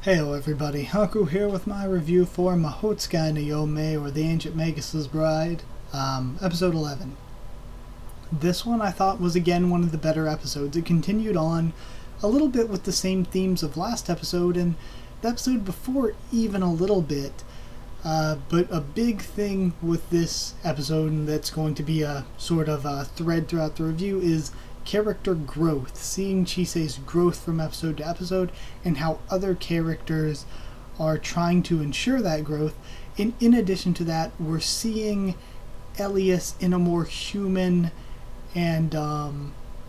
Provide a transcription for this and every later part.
Heyo everybody, Haku here with my review for Mahoutsukai no Yome, or the Ancient Magus Bride, episode 11. This one I thought was again one of the better episodes. It continued on a little bit with the same themes of last episode, and the episode before even a little bit. But a big thing with this episode, and that's going to be a sort of a thread throughout the review, is character growth, seeing Chise's growth from episode to episode, and how other characters are trying to ensure that growth. And in addition to that, we're seeing Elias in a more human and,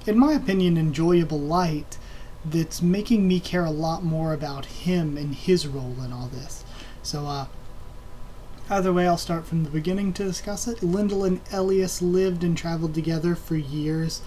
in my opinion, enjoyable light that's making me care a lot more about him and his role in all this. So, either way, I'll start from the beginning to discuss it. Lyndall and Elias lived and traveled together for years.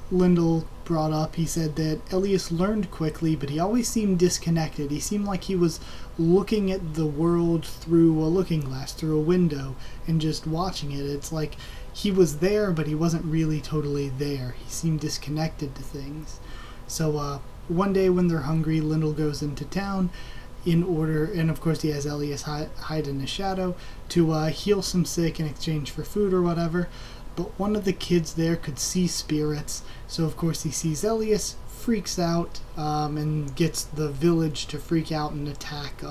Lyndall brought up, he said that Elias learned quickly, but he always seemed disconnected. He seemed like he was looking at the world through a looking glass, through a window, and just watching it. It's like he was there, but he wasn't really totally there. He seemed disconnected to things. So one day when they're hungry, Lyndall goes into town in order, and of course he has Elias hide in his shadow, to heal some sick in exchange for food or whatever. But one of the kids there could see spirits, so of course he sees Elias, freaks out, and gets the village to freak out and attack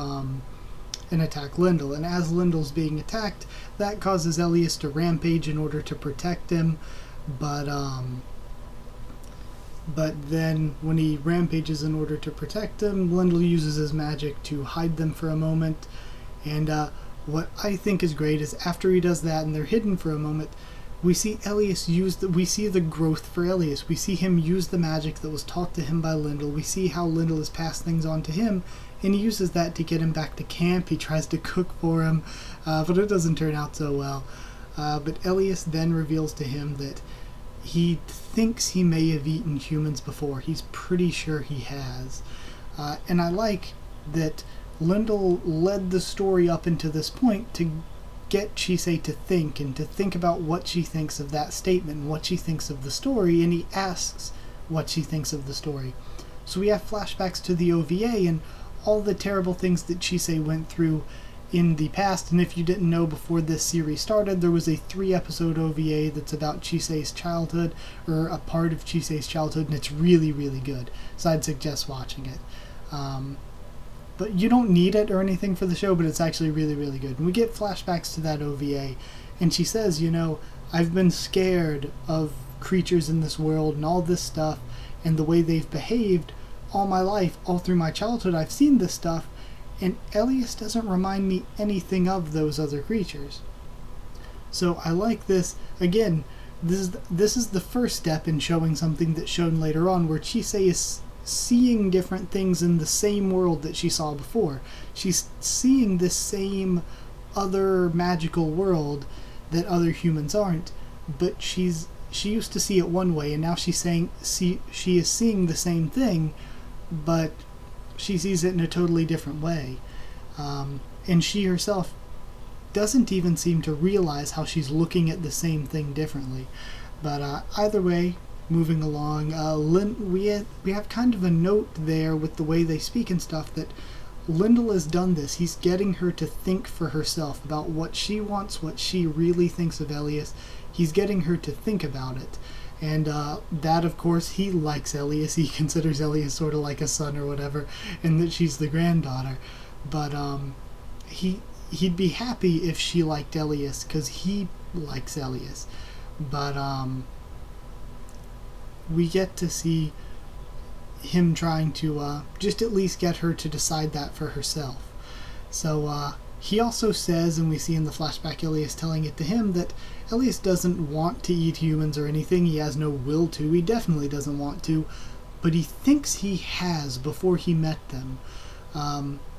Lyndall. And as Lyndall's being attacked, that causes Elias to rampage in order to protect him. But then when he rampages in order to protect him, Lyndall uses his magic to hide them for a moment. And what I think is great is after he does that and they're hidden for a moment, we see Elias we see the growth for Elias. We see him use the magic that was taught to him by Lyndall. We see how Lyndall has passed things on to him, and he uses that to get him back to camp. He tries to cook for him, but it doesn't turn out so well. But Elias then reveals to him that he thinks he may have eaten humans before. He's pretty sure he has. And I like that Lyndall led the story up into this point to get Chise to think, and to think about what she thinks of that statement, and what she thinks of the story, and he asks what she thinks of the story. So we have flashbacks to the OVA and all the terrible things that Chise went through in the past. And if you didn't know, before this series started, there was a 3-episode OVA that's about Chise's childhood, or a part of Chise's childhood, and it's really, really good. So I'd suggest watching it. But you don't need it or anything for the show, but it's actually really, really good. And we get flashbacks to that OVA, and she says, I've been scared of creatures in this world and all this stuff, and the way they've behaved all my life, all through my childhood. I've seen this stuff, and Elias doesn't remind me anything of those other creatures. So I like this. Again, this is the first step in showing something that's shown later on, where Chise is seeing different things in the same world that she saw before. She's seeing this same other magical world that other humans aren't, but she used to see it one way, and now she is seeing the same thing, but she sees it in a totally different way. And she herself doesn't even seem to realize how she's looking at the same thing differently. But either way, moving along, we have kind of a note there with the way they speak and stuff, that Lyndall has done this. He's getting her to think for herself about what she wants, what she really thinks of Elias. He's getting her to think about it. And that, of course, he likes Elias. He considers Elias sort of like a son or whatever, and that she's the granddaughter. But he'd be happy if she liked Elias, because he likes Elias. But we get to see him trying to just at least get her to decide that for herself. So he also says, and we see in the flashback Elias telling it to him, that Elias doesn't want to eat humans or anything. He has no will to. He definitely doesn't want to, but he thinks he has before he met them.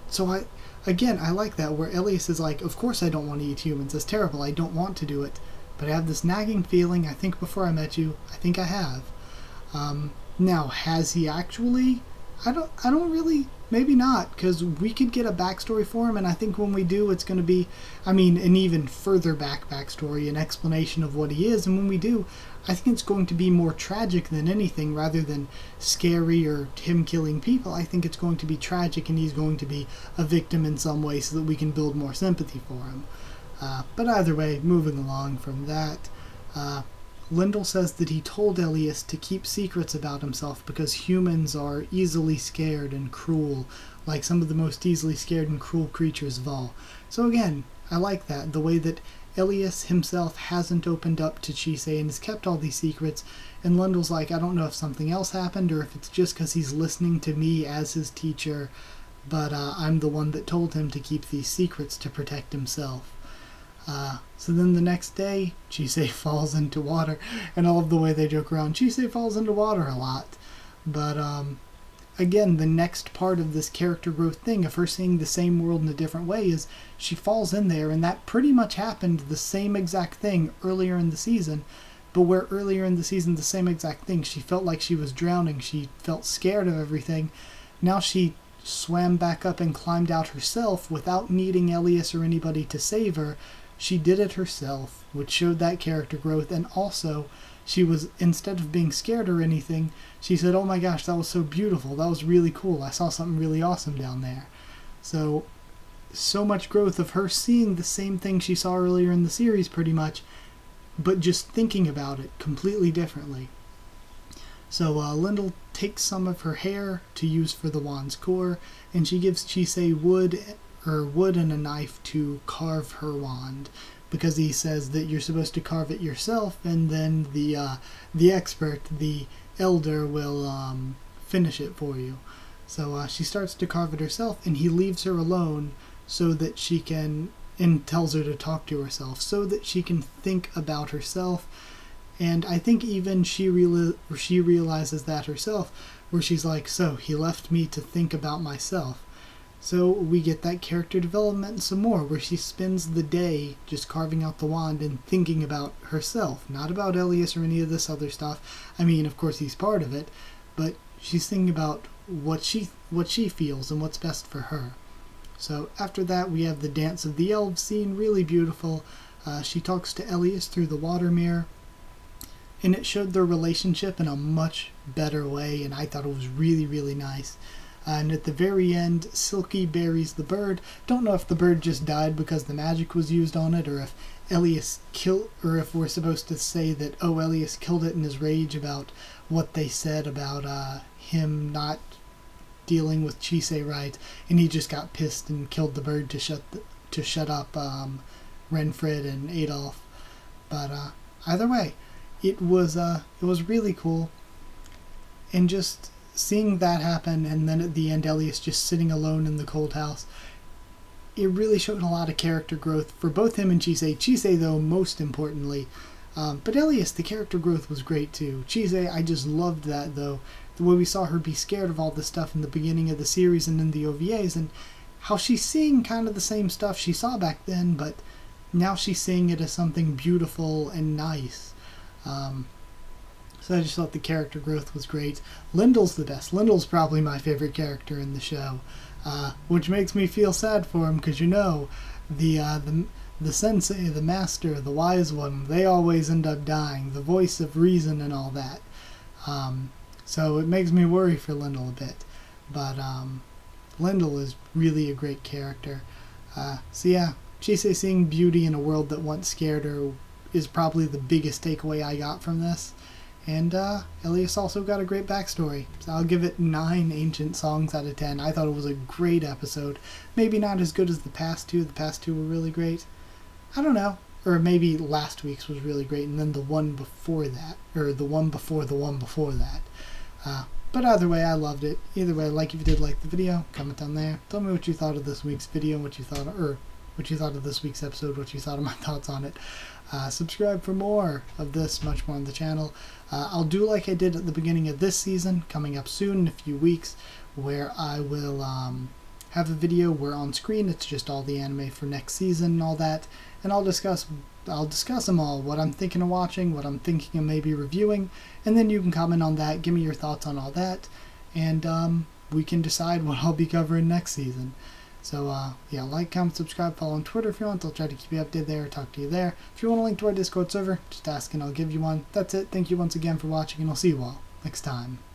So I like that, where Elias is like, of course I don't want to eat humans. It's terrible. I don't want to do it. But I have this nagging feeling, I think before I met you, I think I have. Now, has he actually? I don't really, maybe not, because we could get a backstory for him, and I think when we do, it's going to be, I mean, an even further backstory, an explanation of what he is, and when we do, I think it's going to be more tragic than anything, rather than scary or him killing people. I think it's going to be tragic, and he's going to be a victim in some way so that we can build more sympathy for him. But either way, moving along from that, Lindell says that he told Elias to keep secrets about himself because humans are easily scared and cruel, like some of the most easily scared and cruel creatures of all. So again, I like that, the way that Elias himself hasn't opened up to Chise and has kept all these secrets, and Lindell's like, I don't know if something else happened or if it's just because he's listening to me as his teacher, but I'm the one that told him to keep these secrets to protect himself. So then the next day, Chise falls into water, and all of the way they joke around, Chise falls into water a lot. But, again, the next part of this character growth thing of her seeing the same world in a different way is she falls in there, and that pretty much happened the same exact thing earlier in the season, but where earlier in the season the same exact thing, she felt like she was drowning, she felt scared of everything, now she swam back up and climbed out herself without needing Elias or anybody to save her. She did it herself, which showed that character growth, and also she was, instead of being scared or anything, she said, oh my gosh, that was so beautiful, that was really cool, I saw something really awesome down there. So much growth of her seeing the same thing she saw earlier in the series pretty much, but just thinking about it completely differently. So Lindell takes some of her hair to use for the wand's core, and she gives Chise wood and a knife to carve her wand, because he says that you're supposed to carve it yourself, and then the expert, the elder, will finish it for you. So she starts to carve it herself, and he leaves her alone so that she can, and tells her to talk to herself, so that she can think about herself. And I think even she realizes that herself, where she's like, so he left me to think about myself. So we get that character development some more, where she spends the day just carving out the wand and thinking about herself, not about Elias or any of this other stuff. I mean, of course he's part of it, but she's thinking about what she feels and what's best for her. So after that, we have the Dance of the Elves scene, really beautiful. She talks to Elias through the water mirror, and it showed their relationship in a much better way, and I thought it was really, really nice. And at the very end, Silky buries the bird. Don't know if the bird just died because the magic was used on it, or if Elias or if we're supposed to say that, oh, Elias killed it in his rage about what they said about him not dealing with Chise right, and he just got pissed and killed the bird to shut up Renfred and Adolf. But either way, it was really cool, and just seeing that happen, and then at the end Elias just sitting alone in the cold house, it really showed a lot of character growth for both him and Chise. Chise, though, most importantly. But Elias, the character growth was great too. Chise, I just loved that, though. The way we saw her be scared of all this stuff in the beginning of the series and in the OVAs, and how she's seeing kind of the same stuff she saw back then, but now she's seeing it as something beautiful and nice. So I just thought the character growth was great. Lindell's the best. Lindell's probably my favorite character in the show, which makes me feel sad for him, because the sensei, the master, the wise one, they always end up dying, the voice of reason and all that. So it makes me worry for Lindell a bit. But Lindell is really a great character. So yeah, Chise seeing beauty in a world that once scared her is probably the biggest takeaway I got from this. And Elias also got a great backstory, so I'll give it 9 Ancient Songs out of 10. I thought it was a great episode. Maybe not as good as the past two. The past two were really great. I don't know. Or maybe last week's was really great, and then the one before that. Or the one before that. But either way, I loved it. Either way, if you did like the video, comment down there. Tell me what you thought of this week's video, what you thought of this week's episode, what you thought of my thoughts on it. Subscribe for more of this, much more on the channel. I'll do like I did at the beginning of this season, coming up soon in a few weeks, where I will have a video where on screen it's just all the anime for next season and all that, and I'll discuss them all, what I'm thinking of watching, what I'm thinking of maybe reviewing, and then you can comment on that, give me your thoughts on all that, and we can decide what I'll be covering next season. So, yeah, like, comment, subscribe, follow on Twitter if you want. I'll try to keep you updated there, talk to you there. If you want a link to our Discord server, just ask and I'll give you one. That's it. Thank you once again for watching, and I'll see you all next time.